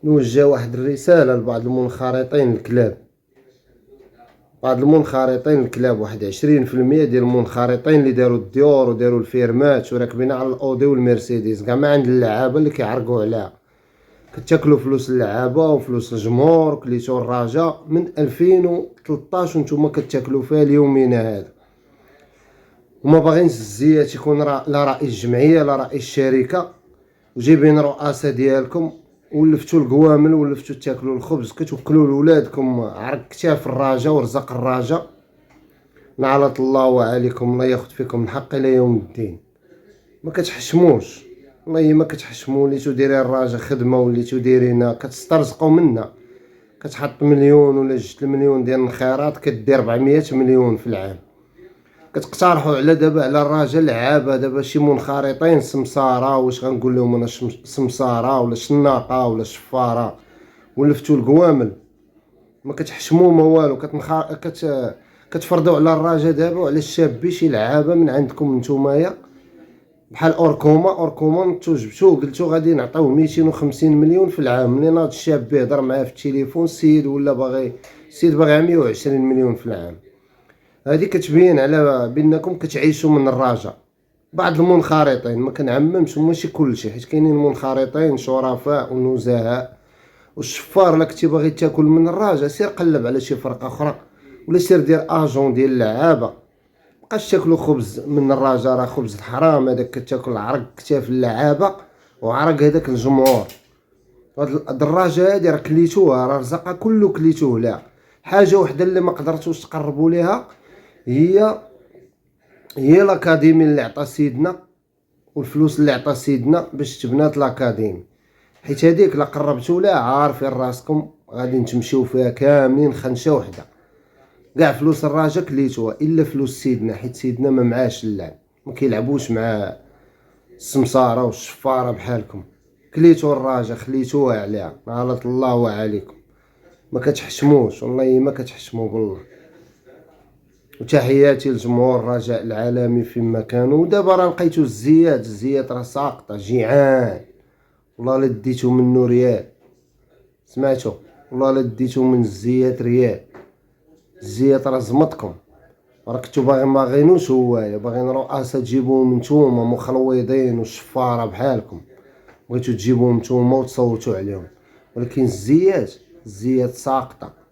نوجه واحد الرسالة لبعض المنخرطين الكلاب. واحد 20% ديال المنخرطين اللي داروا الديور وداروا الفيرمات وراكبين على الاودي والمرسيدس، كاع ما عند اللعابة اللي كيعرقوا عليها. كتاكلوا فلوس اللعابة وفلوس الجمهور، كليتو الرجاء من 2013 وانتم كتاكلوا فيها اليومين هذا. وما باغينش الزيات يكون لا رئيس جمعية لا رئيس شركة، وجايبين رؤاسة ديالكم ولفتوا القوامل ولفتوا تاكلوا الخبز، كتوكلوا لولادكم عرق كتاف الراجا ورزق الراجا. نعلط الله عليكم، الله ياخذ فيكم الحق الى يوم الدين. ما كتحشموش، والله ما كتحشموا. وليتو دايرين الراجا خدمه، وليتو دايرينها كتسترزقوا منا. كتحط مليون ولا 2 مليون ديال الخيرات، كدير 400 مليون في العام. كتقترحوا على دابا على الراجل لعابه، دابا شي منخرطين سمساره، واش غنقول لهم انا؟ سمساره ولا شناقه ولا شفاره ولفتوا القوامل. ما كتحشموا ما والو. كتفرضوا على الراجل دابا وعلى الشاب شي لعابه من عندكم نتومايا بحال اوركوما نتو جبتو قلتو غادي نعطيوه 250 مليون في العام. منين هاد الشاب يهضر معاه في التليفون السيد ولا باغي 120 مليون في العام. هذه كتبين على بانكم كتعيشوا من الرجاء. بعض المنخرطين، ما كنعممش ماشي كلشي، حيت كاينين منخرطين شرفاء ونزهاء. والشفار الا كنتي باغي تاكل من الرجاء سير قلب على شي فرقه اخرى، ولا سير دير اجون ديال اللعابه. مابقاش تاكلوا خبز من الرجاء، راه خبز الحرام هذاك. كتاكل عرق كتاف اللعابه وعرق هذاك الجمهور. هاد الدراجه هادي راه كليتوها، راه رزقها كله كليتوه. لا حاجه وحده اللي ما قدرتوش تقربوا ليها هي الاكاديمي اللي عطى سيدنا، والفلوس اللي عطى سيدنا باش تبنات الاكاديمي. حيت هذيك لا قربتوا لها عارفين راسكم غادي نتمشيو فيها كاملين خنشه وحده. كاع فلوس الراجا كليتوها الا فلوس سيدنا، حيت سيدنا ما معاش اللعب، ما كيلعبوش مع السمساره والشفاره بحالكم. كليتو الراجا خليتوها عليها. نعلط الله عليكم، ما كتحشموش، والله ما كتحشموا بالله. وتحياتي لجمهور الرجاء العالمي فيما كانوا. ودابا راه لقيتو الزيات راه ساقطه جيعان. والله لا ديتو منو ريال، سمعتو؟ والله لا ديتو من الزيات ريال. الزيات راه زمطكم، راه كنتو باغينوش هوايا، باغيين رؤاسة تجيبوهم نتوما مخلوضين وشفاره بحالكم. بغيتو تجيبوهم نتوما وتصوتوا عليهم، ولكن الزيات ساقطه.